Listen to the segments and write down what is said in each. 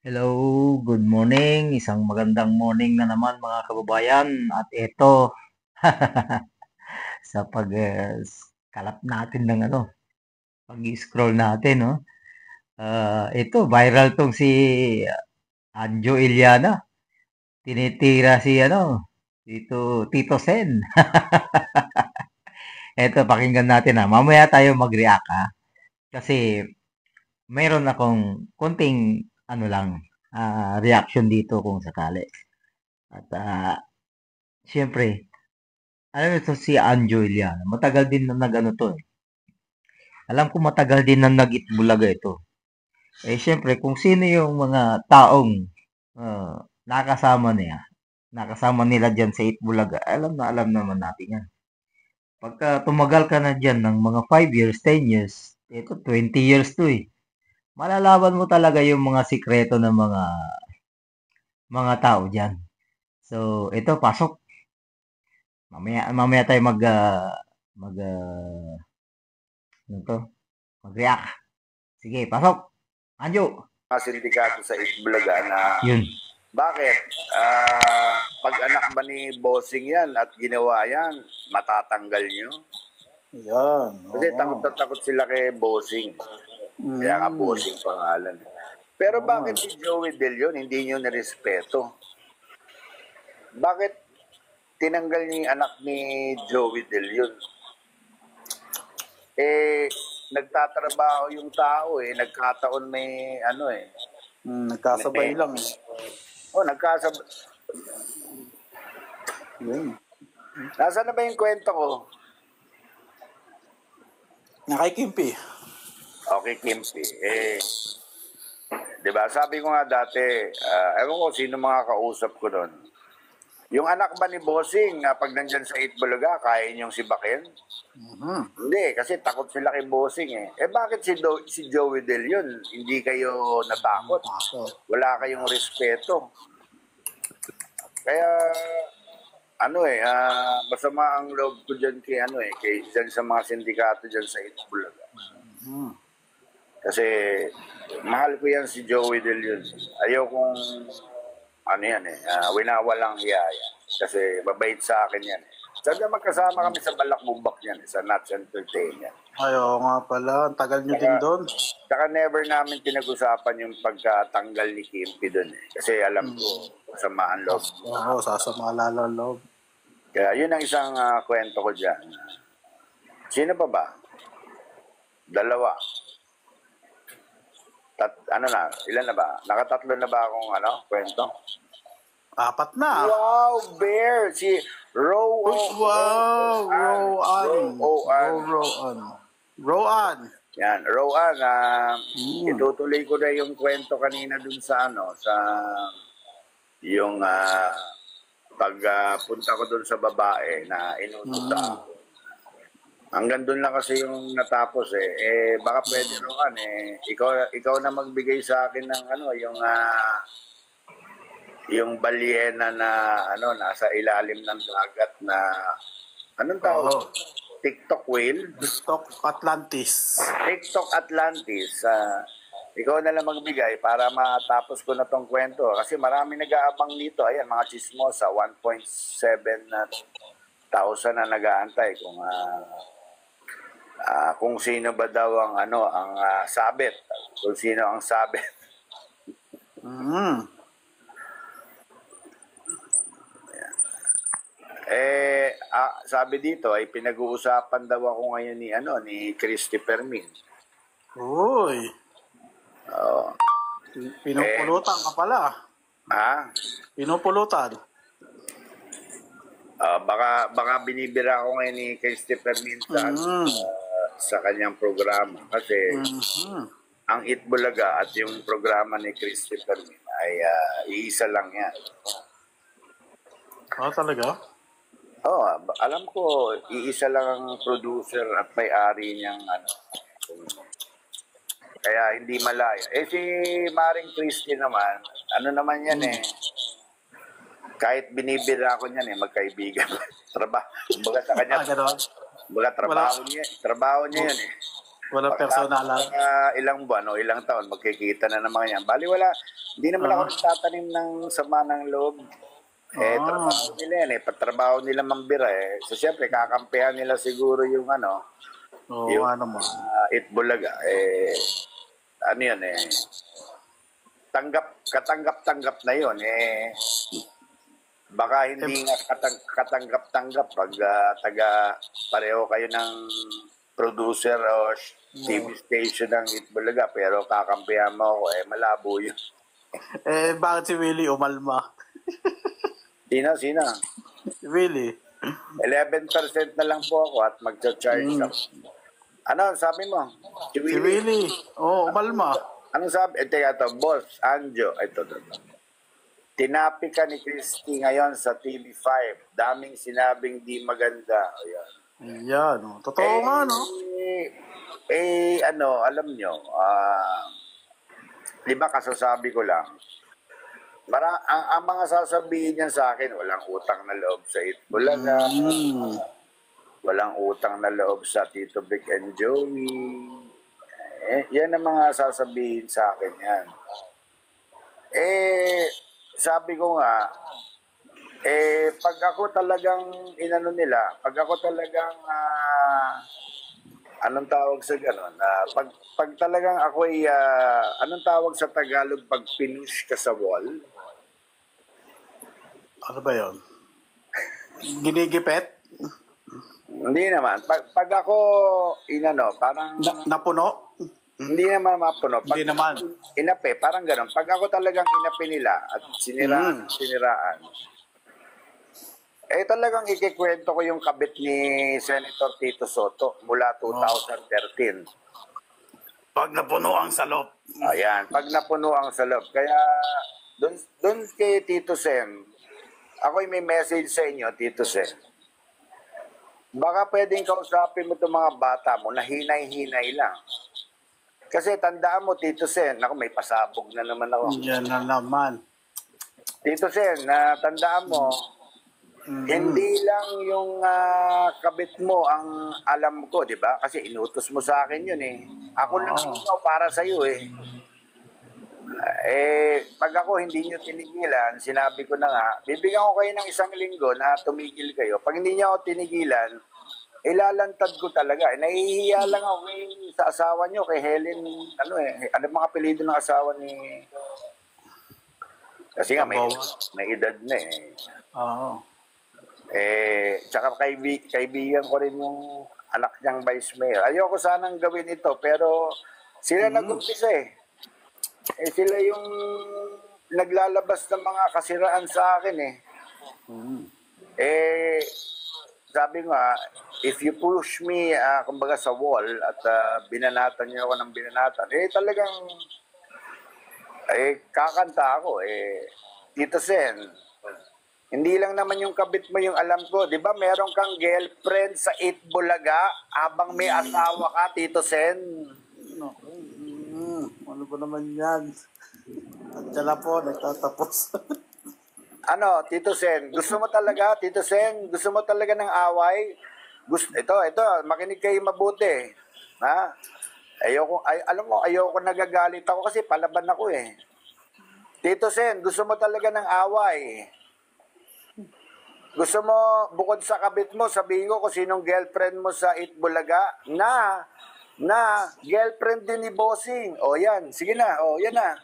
Hello, good morning. Isang magandang morning na naman mga kababayan. At ito, sa kalap natin ng pag-scroll natin, no? Ito, viral tong si Anjo Iliana. Tinitira si Tito Sen. Ito, pakinggan natin ha. Mamaya tayo mag-react ha. Kasi mayroon akong konting reaction dito kung sakali. At siyempre, alam mo ito si Anjo Iliana, matagal din na nag-ano to eh. Alam ko matagal din na nag-Itbulaga ito. Eh siyempre, kung sino yung mga taong nakasama nila dyan sa Itbulaga, alam naman natin yan. Pagka tumagal ka na dyan ng mga 5 years, 10 years, ito 20 years to eh. Malalaman mo talaga yung mga sikreto ng mga tao dyan. So, ito, pasok. Mamaya tayo mag ano to? Mag-react. Sige, pasok. Anjo. Mga sindikato sa Itbulaga na Yun. bakit pag-anak ba ni Bossing yan at ginawa yan, matatanggal nyo? Yan. Kasi takot na takot sila kay Bossing. Kaya nga Bossing pangalan. Pero bakit si Joey De Leon hindi nyo nirespeto? Bakit tinanggal niyo yung anak ni Joey De Leon? Nagtatrabaho yung tao nagkataon may Nagkasabay lang. Nagkasabay. Nasaan na ba yung kwento ko? Nakikimpi. Okay, Kimpi. Di ba? Sabi ko nga dati, ewan ko sino mga kausap ko doon. Yung anak ba ni Bossing, pag nandyan sa Itbulaga, kaya niyong sibakin? Hindi, kasi takot sila kay Bossing bakit si Joey De Leon, hindi kayo natakot? Wala kayong respeto. Kaya, masama ang loob ko dyan kay dyan sa mga sindikato dyan sa Itbulaga. Kasi, mahal ko yan si Joey De Leon. Ayaw kong winawalang hiya yan. Kasi mabait sa akin yan. Sabi magkasama kami sa Balakbubak yan, sa Nuts Entertainment. Ayaw nga pala, ang tagal nyo din doon. Saka never namin pinag-usapan yung pagkatanggal ni Kimpi doon Kasi alam ko, samaan loob. Oo, sasama lalo loob. Kaya yun ang isang kwento ko dyan. Sino pa ba? Dalawa. Ilan na ba? Nakatatlo na ba akong kwento? 4 na. Wow, Bear! Si Wow! Rowan. Yan, Rowan. Itutuloy ko na yung kwento kanina dun sa yung pagpunta ko dun sa babae na inututa. Hanggang doon lang kasi yung natapos baka pwede Rowan ikaw na magbigay sa akin ng yung balyena na nasa ilalim ng dagat na anong tawag? TikTok whale? TikTok Atlantis. TikTok Atlantis. Ikaw na lang magbigay para matapos ko na tong kwento. Kasi marami nag-aabang dito. Ayan, mga chismosa, 1.7 thousand na nag-aantay kung sino ba daw ang sabit. Kung sino ang sabit. Sabi dito ay pinag-uusapan daw ako ngayon ni Christopher Min. Uy. Pinupulutan ka pala. Ha? Pinupulutan. Baka binibira ako ngayon ni Christopher Min sa kanyang programa kasi ang Itbulaga at yung programa ni Christopher Min ay iisa lang yan. Talaga? Alam ko, iisa lang ang producer at may-ari niyang Kaya hindi malaya. Si Maring Christy naman, naman yan kahit binibira ko niyan magkaibigan. Trabaho. Kumbaga sa kanya. Kumbaga trabaho niya. Trabaho niya yan Walang personalan. Ilang buwan o ilang taon, magkikita na naman yan. Bali wala, hindi naman ako nagtatanim ng sama ng loob. Trabaho nila yan patrabaho nila mambira So, siyempre, kakampihan nila siguro yung yung ano mo. Itbulaga. Ano yun katanggap-tanggap na yun. Baka hindi nga katanggap-tanggap pag pareho kayo ng producer o TV station ng Itbulaga, pero kakampihan mo ako, malabo yun. Bakit si Willie umalma? Sino? Si Willie. 11% na lang po ako at magcha-charge ako. Ano, sabi mo? Si Willie. Umalma. Anong sabi? Teka to, Boss, Anjo. Ito. Tinapi ka ni Christy ngayon sa TV5. Daming sinabing di maganda. Ayan. Yan. Totoo nga, no? Alam nyo, di ba kasasabi ko lang, ang mga sasabihin niya sa akin, walang utang na loob sa Itbulaga, walang utang na loob sa Tito Vic and Joey. Yan ang mga sasabihin sa akin yan. Sabi ko nga, pag ako talagang pag ako talagang, anong tawag sa gano'n? Pag talagang ako anong tawag sa Tagalog pag pinush ka sa wall? Ano ba yun? Ginigipet? Hindi naman. Pag ako, parang... Napuno? Hindi naman mapuno. Hindi naman. Inape, parang gano'n. Pag ako talagang inape nila at siniraan, talagang ikikwento ko yung kabit ni Senator Tito Soto mula 2013. Pag napuno ang salop. Ayan, pag napuno ang salop. Kaya, doon kay Tito Sen, ako'y may message sa inyo, Tito Sen. Baka pwedeng kausapin mo itong mga bata mo na hinay-hinay lang. Kasi tandaan mo, Tito Sen, ako may pasabog na naman ako. Yan na naman. Tito Sen, tandaan mo, hindi lang yung kabit mo ang alam ko, di ba? Kasi inutos mo sa akin yun Ako lang ito para sa iyo pag ako hindi nyo tinigilan, sinabi ko na nga, bibigyan ko kayo ng 1 linggo na tumigil kayo. Pag hindi nyo ako tinigilan, ilalantad ko talaga. Nahihiya lang ako sa asawa nyo, kay Helen, ano mga apelido ng asawa ni... Kasi nga, may edad na Oo. Tsaka kaibigan ko rin yung anak niyang vice mayor. Ayoko sanang gawin ito, pero sila nag-umpisa sila yung naglalabas ng mga kasiraan sa akin sabi nga, if you push me, kumbaga sa wall at binanatan niyo ako ng binanatan, talagang kakanta ako Tito Sen, hindi lang naman yung kabit mo yung alam ko. Di ba meron kang girlfriend sa Itbulaga habang may asawa ka, Tito Sen? Ano ba naman yan? At na po, nagtatapos. Tito Sen, gusto mo talaga, Tito Sen, gusto mo talaga ng away? Ito, makinig kayo mabuti. Ha? Alam mo, ayoko nagagalit ako kasi palaban ako Tito Sen, gusto mo talaga ng away? Gusto mo, bukod sa kabit mo, sabihin ko kung sinong girlfriend mo sa Itbulaga na girlfriend din ni Bossing. Yan. Sige na. Yan na.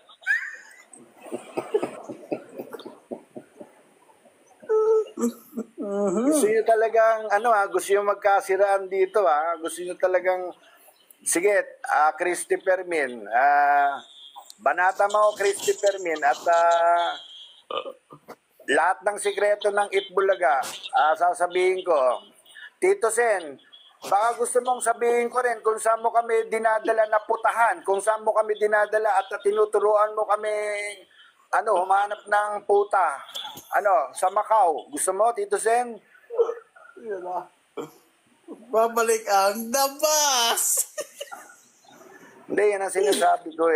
Gusto nyo talagang, gusto nyo magkasiraan dito, Gusto nyo talagang, sige, Christy Permin, banata mo, Christy Permin, at lahat ng sikreto ng Itbulaga, sasabihin ko, Tito Sen, baka gusto mong sabihin ko rin kung saan mo kami dinadala na putahan, kung saan mo kami dinadala at tinuturuan mo kami, humanap ng puta. Sa Macau. Gusto mo, Tito Sen? Yan babalik ang dabas! Hindi, yan ang sinasabi ko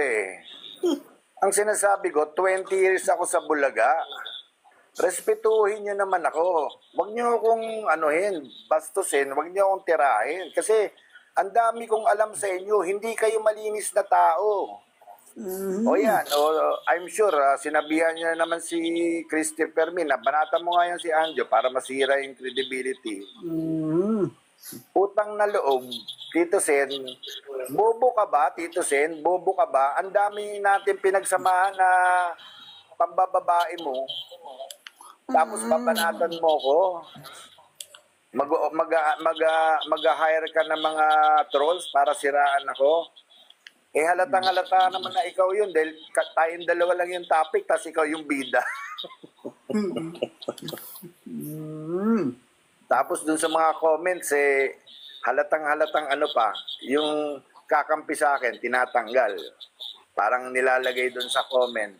Ang sinasabi ko, 20 years ako sa Bulaga. Respetuhin nyo naman ako. Huwag nyo akong bastusin, huwag nyo akong tirahin. Kasi ang dami kong alam sa inyo, hindi kayo malinis na tao. O yan, I'm sure, sinabihan niya naman si Christopher Min, na banata mo nga yan si Anjo para masira yung credibility. Utang na loob, Tito Sen, bobo ka ba, Tito Sen? Bobo ka ba? Ang dami natin pinagsamahan na pambababae mo, tapos babanatan mo ko. Mag-hire ka ng mga trolls para siraan ako. Eh halatang halata naman na ikaw yun dahil tayong dalawa lang yung topic tapos ikaw yung bida. Tapos dun sa mga comments halatang ano pa, yung kakampi sa akin tinatanggal. Parang nilalagay dun sa comment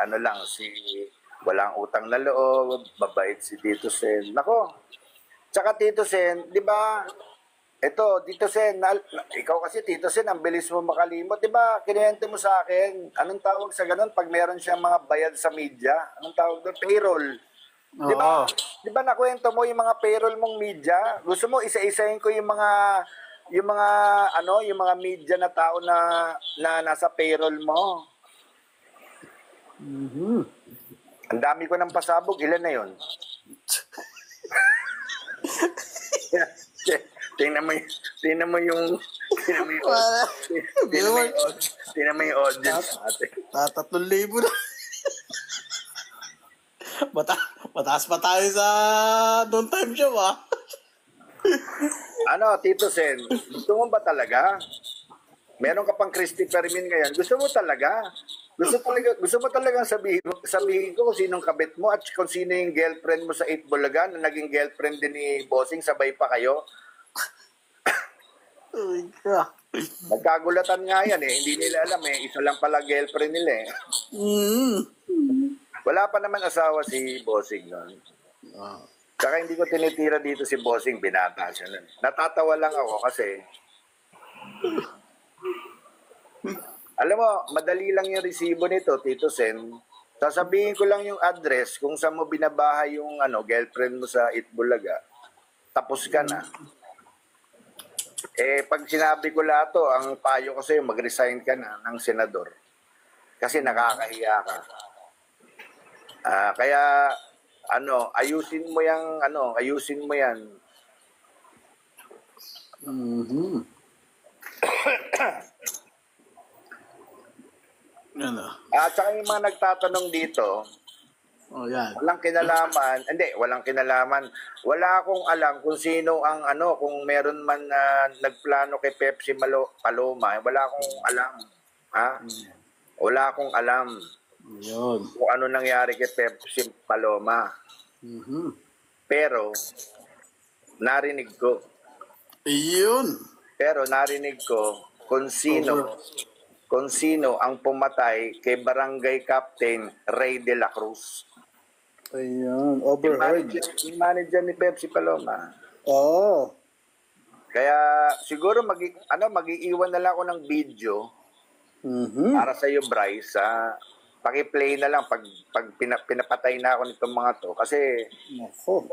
ano lang walang utang na loob, babait si Tito Sen. Nako. Tsaka Tito Sen, 'di ba? Ito, Tito Sen, ikaw kasi Tito Sen, ang bilis mo makalimot. Diba, kinente mo sa akin, anong tawag sa ganun pag meron siyang mga bayad sa media? Anong tawag doon? Payroll. Diba nakwento mo yung mga payroll mong media? Gusto mo isa-isahin ko yung mga media na tao na nasa payroll mo? Ang dami ko ng pasabog, ilan na yun? Tingnan mo yung audience ate. 3,000 na. Mataas pa tayo sa noon time show, Ano, Tito Sen, gusto mo ba talaga? Meron ka pang Christopher Min ngayon. Gusto mo talaga? Gusto mo talagang sabihin ko kung sinong kabit mo at kung sino yung girlfriend mo sa 8 Bulaga na naging girlfriend din ni Bossing, sabay pa kayo? Nagkagulatan nga yan hindi nila alam isa lang pala girlfriend nila Wala pa naman asawa si Bossing noon. Saka hindi ko tinitira dito si Bossing, binata siya nun. Natatawa lang ako kasi alam mo, madali lang yung resibo nito, Tito Sen. Sasabihin ko lang yung address kung saan mo binabahay yung girlfriend mo sa Itbulaga. Tapos ka na. Pag sinabi ko lahat to, ang payo ko sa'yo, mag-resign ka na ng senador. Kasi nakakahiya ka. Kaya, ayusin mo yan. At saka yung mga nagtatanong dito, yan. walang kinalaman. Wala akong alam kung sino ang kung meron man nagplano kay Pepsi Paloma, wala akong alam. Wala akong alam. Yun. Kung ano nangyari kay Pepsi Paloma. Pero narinig ko. Pero narinig ko kung sino ang pumatay kay Barangay Captain Ray de la Cruz. Ayan, overheard. Yung manager ni Pepsi Paloma. Kaya siguro mag-iiwan na lang ako ng video para sa iyo, Bryce. Paki-play na lang pag pinapatay na ako nitong mga to kasi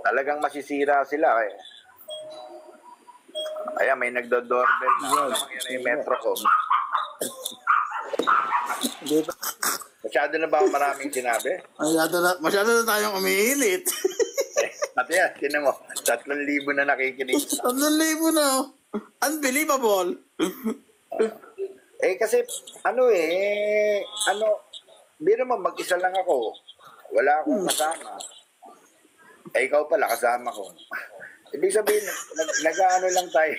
talagang masisira sila Kaya may nagdo-doorbell na yung Metrocom. Masyado na ba ako maraming sinabi? Masyado na tayong umiinit. Ate yan, tinan mo, 3,000 na nakikinig. 3,000 na. Unbelievable. Kasi, biro mo, mag-isa lang ako. Wala akong kasama. Ikaw pala, kasama ko. Ibig sabihin, nag-ano lang tayo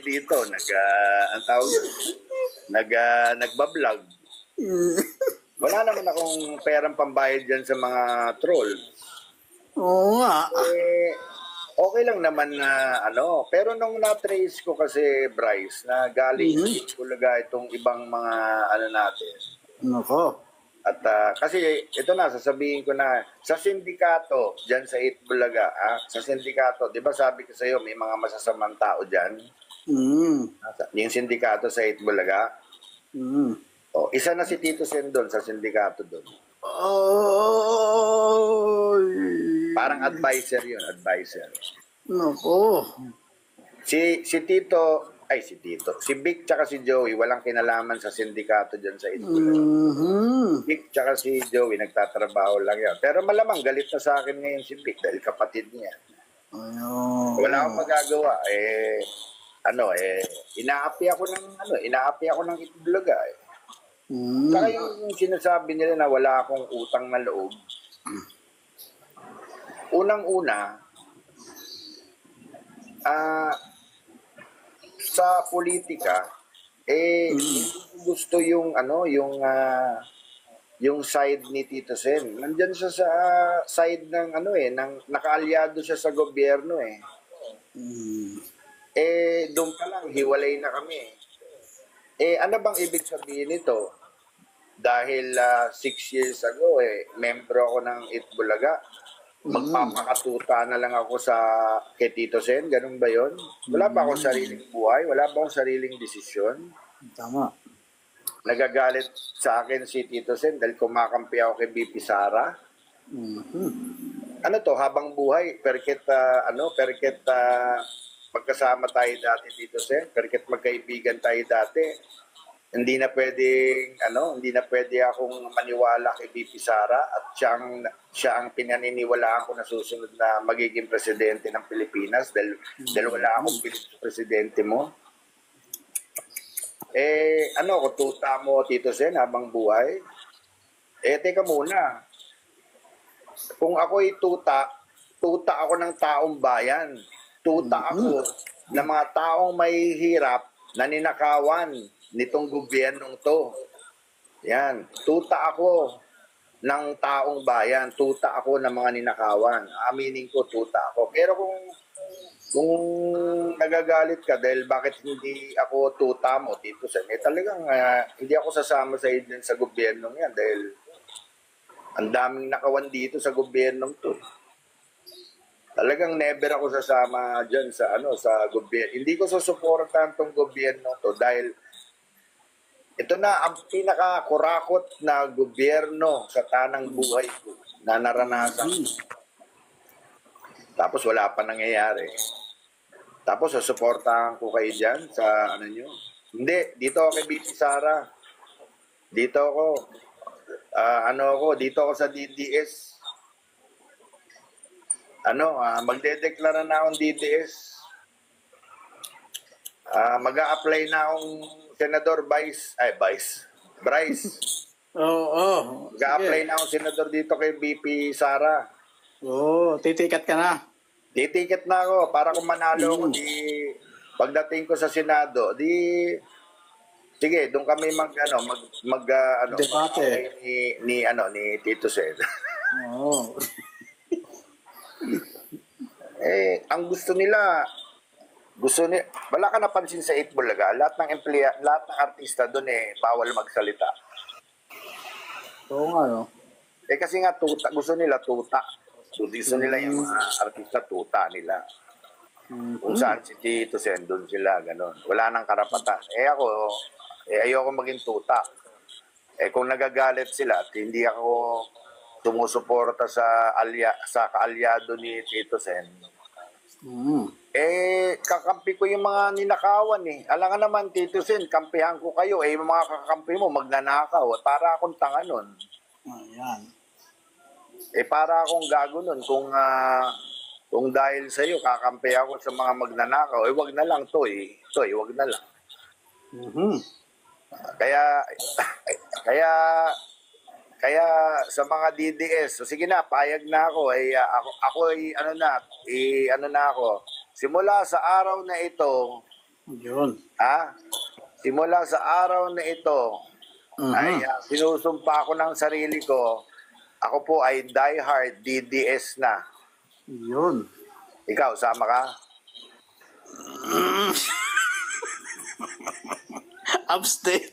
dito. Nagbablog. Wala naman akong perang pambayad dyan sa mga troll. Oo nga. Okay lang naman na pero nung na-trace ko kasi, Bryce, na galing Itbulaga itong ibang mga natin. At kasi ito na, sasabihin ko na, sa sindikato dyan sa Itbulaga, sa sindikato, di ba sabi ko sa iyo, may mga masasamang tao dyan? Yung sindikato sa Itbulaga. Isa na si Tito Sen doon sa sindikato doon. Parang advisor yun, advisor. si Vic tsaka si Joey, walang kinalaman sa sindikato dyan sa Itbulaga. Vic tsaka si Joey, nagtatrabaho lang yan. Pero malamang galit na sa akin ngayon si Vic dahil kapatid niya. Wala akong magagawa. Inaapi ako ng Itbulaga. Saka yung sinasabi nila na wala akong utang na loob. Unang-una, sa politika, gusto yung side ni Tito Sen. Nandyan siya sa side ng ng nakaalyado siya sa gobyerno eh. Doon pa lang hiwalay na kami. Ano bang ibig sabihin nito? Dahil 6 years ago membro ako ng Itbulaga. Magpapakatuta na lang ako kay Tito Sen, ganun ba yun? Wala ba akong sariling buhay? Wala ba akong sariling desisyon? Tama. Nagagalit sa akin si Tito Sen dahil kumakampi ako kay BP Sara. Ano to, habang buhay, perket magkasama tayo dati Tito Sen, perket magkaibigan tayo dati. Hindi na pwede akong maniwala kay BP Sara at siya ang pinaniniwalaan ko na susunod na magiging presidente ng Pilipinas dahil wala akong bilib sa presidente mo. Tuta mo Tito Sen habang buhay? Teka muna. Kung ako'y tuta ako ng taong bayan. Tuta ako ng mga taong may hirap na ninakawan nitong gobyernong to. Yan. Tuta ako ng taong bayan. Tuta ako ng mga ninakawan. Aminin ko, tuta ako. Pero kung nagagalit ka dahil bakit hindi ako tuta mo, Tito Sen, talagang hindi ako sasama sa idin sa gobyernong yan dahil ang daming nakawan dito sa gobyernong to. Talagang never ako sasama dyan sa gobyerno. Hindi ko susuportahan tong gobyerno to dahil ito na ang pinakakurakot na gobyerno sa tanang buhay ko na naranasan. Tapos wala pa nangyayari. Tapos susuportahan ko kayo dyan sa nyo. Hindi, dito ako kay BP Sara. Dito ako. Dito ako sa DDS. Magdedeklara na akong DDS. Mag-a-apply na akong Senador Bryce. Mag-a-apply na akong senador dito kay BP Sara. Titikat ka na. Titiket na ako para kung manalo ako pagdating ko sa Senado, sige, doon kami debate ni Tito Sen. Ang gusto nila, wala ka napansin sa Itbulaga, lahat ng artista doon bawal magsalita. Oo nga, no? Kasi nga gusto nila tuta. Gusto nila yung mga artista tuta nila. Kung saan si Tito Sen, doon sila, gano'n. Wala nang karapatan. Ayoko maging tuta. Kung nagagalit sila at hindi ako sumusuporta sa kaalyado ni Tito Sen, kakampi ko yung mga ninakawan Alam nga naman, Tito Sen, kampihan ko kayo. Yung mga kakampi mo, magnanakaw. Para akong tanga nun. Ayan. Para akong gago nun. Kung dahil sa'yo, kakampi ako sa mga magnanakaw, wag na lang, Toy. Wag na lang. Kaya sa mga DDS, sige na, payag na ako. Simula sa araw na ito, simula sa araw na ito, sinusumpa ko ng sarili ko, ako po ay diehard DDS na. Yun. Ikaw, sama ka? Abstain.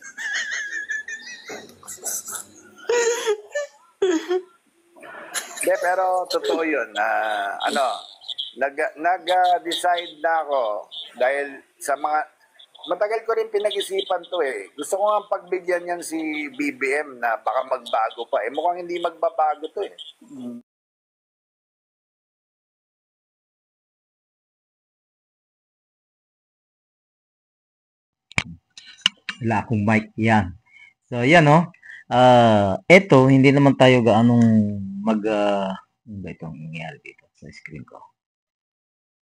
Pero totoo yun. Nag-decide na ako dahil sa matagal ko rin pinag-isipan to Gusto ko nga pagbigyan yan si BBM na baka magbago pa. Mukhang hindi magbabago to Wala akong mic. Yan. So, yan, no? Eto, hindi naman tayo gaanong ano ba itong nangyayari dito sa screen ko?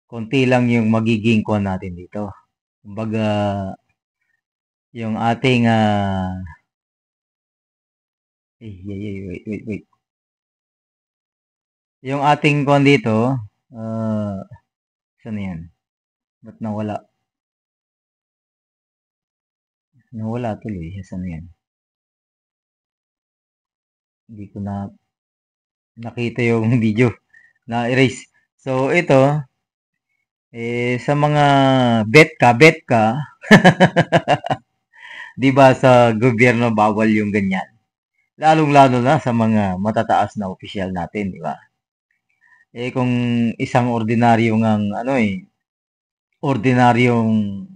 Konti lang yung magiging kuha natin dito. Kumbaga, yung ating, wait. Yung ating kuha dito, saan na yan? Ba't nawala? Nawala tuloy. Saan na yan? Hindi ko na nakita yung video na erase. So, ito, sa mga bet ka, di ba sa gobyerno bawal yung ganyan? Lalong-lalo na sa mga matataas na opisyal natin, di ba? Kung isang ordinaryong ordinaryong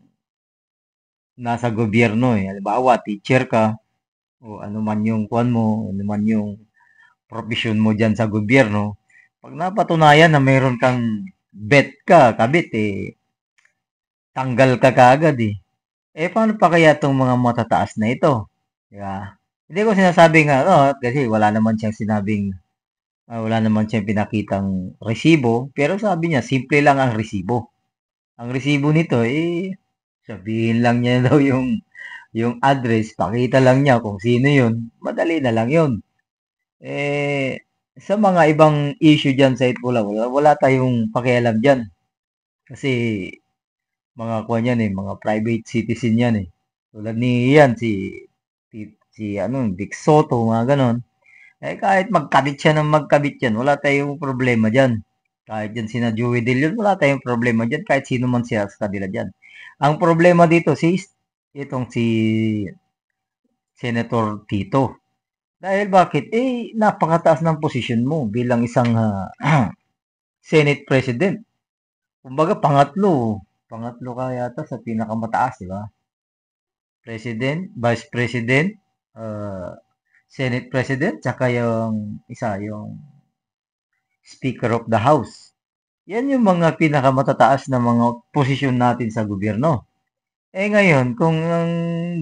nasa gobyerno, halimbawa, teacher ka, o ano man yung kuan mo, ano man yung profesyon mo dyan sa gobyerno, pag napatunayan na mayroon kang bet ka, kabit, tanggal ka kaagad paano pa kaya itong mga matataas na ito? Diba? Hindi ko sinasabing kasi wala naman siyang pinakitang resibo, pero sabi niya, simple lang ang resibo. Ang resibo nito, sabihin lang niya daw yung address, pakita lang niya kung sino yun, madali na lang yun. Sa mga ibang issue dyan sa Itbulaga, wala tayong pakialam dyan. Kasi, mga kuwan yan mga private citizen yan Tulad ni yan, Dick Soto, mga ganon. Kahit magkabit siya ng magkabit yan, wala tayong problema dyan. Kahit yan sina Joey De Leon, wala tayong problema dyan. Kahit sino man siya sa kanila dyan. Ang problema dito, itong si Senator Tito. Dahil bakit? Napakataas ng posisyon mo bilang isang Senate President. Kumbaga, pangatlo ka yata sa pinakamataas, di ba? President, Vice President, Senate President, tsaka yung Speaker of the House. Yan yung mga pinakamatataas na mga posisyon natin sa gobyerno. Ngayon, kung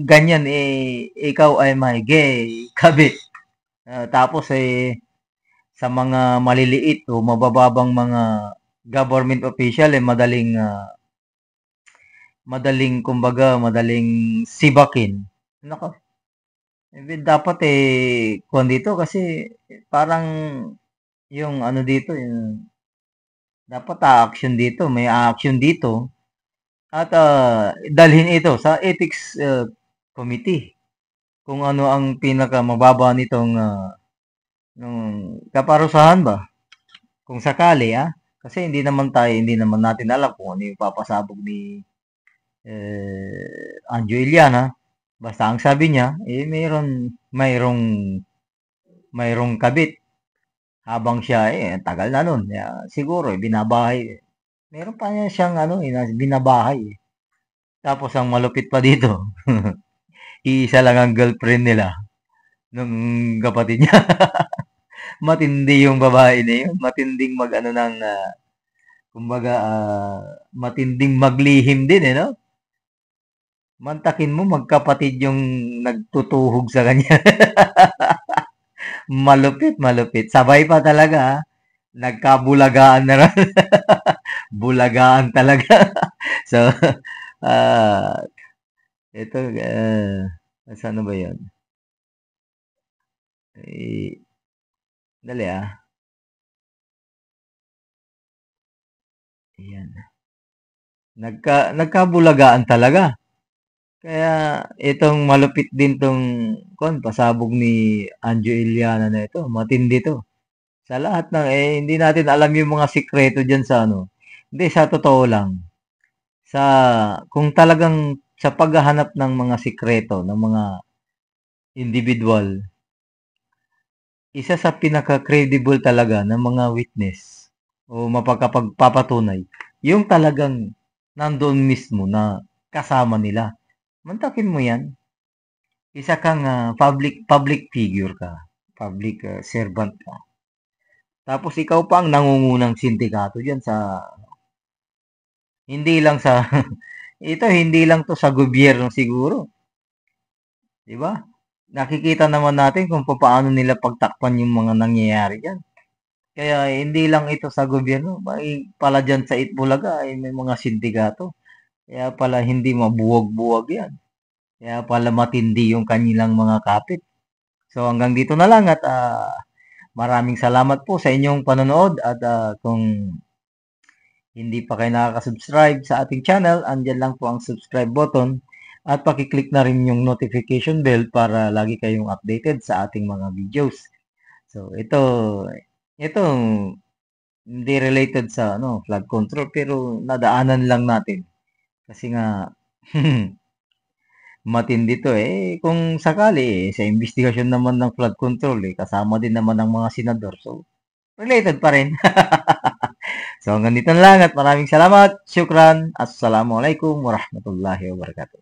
ganyan, ikaw ay may gay, kabit, tapos sa mga maliliit o mabababang mga government official, madaling sibakin. Nako, dapat kuwan dito kasi parang yung ano dito, dapat action dito, may action dito at dalhin ito sa ethics committee kung ano ang pinakamababa nitong kaparusahan ba kung sakali kasi hindi naman natin alam kung ano yung papasabog ni Anjo Iliana. Basta ang sabi niya mayroong kabit habang siya tagal na nun siguro binabahay meron pa niya siyang binabahay tapos ang malupit pa dito iisa lang ang girlfriend nila nung kapatid niya. Matindi yung babae na yun, matinding kumbaga matinding maglihim din no? Mantakin mo magkapatid yung nagtutuhog sa kanya. Malupit. Sabay pa talaga nagkabulagaan na rin. Bulagaan talaga. So, ito, saan ba yun? Dali Ayan. Nagkabulagaan talaga. Kaya itong malupit din tong pasabog ni Anjo Iliana na ito. Matindi to. Sa lahat ng hindi natin alam yung mga sikreto diyan sa Hindi, sa totoo lang. Kung talagang sa paghahanap ng mga sikreto ng mga individual, isa sa pinaka-credible talaga ng mga witness o mapagkapagpapatunay, yung talagang nandoon mismo na kasama nila. Mantakin mo yan. Isa kang public figure ka. Public servant ka. Tapos ikaw pa ang nangungunang sindikato diyan hindi lang sa ito hindi lang to sa gobyerno siguro. 'Di ba? Nakikita naman natin kung paano nila pagtakpan yung mga nangyayari diyan. Kaya hindi lang ito sa gobyerno, may pala diyan sa Itbulaga ay may mga sindikato. Kaya pala hindi mabuwag-buwag 'yan. Kaya pala matindi yung kanilang mga kapit. So hanggang dito na lang at maraming salamat po sa inyong panonood at kung hindi pa kayo nakaka-subscribe sa ating channel, andyan lang po ang subscribe button at pakiclick na rin yung notification bell para lagi kayong updated sa ating mga videos. So ito hindi related sa flood control pero nadaanan lang natin kasi nga matindi to kung sakali sa investigasyon naman ng flood control kasama din naman ng mga senador. So related pa rin. So hanggang dito na lang at maraming salamat. Syukran. Assalamualaikum warahmatullahi wabarakatuh.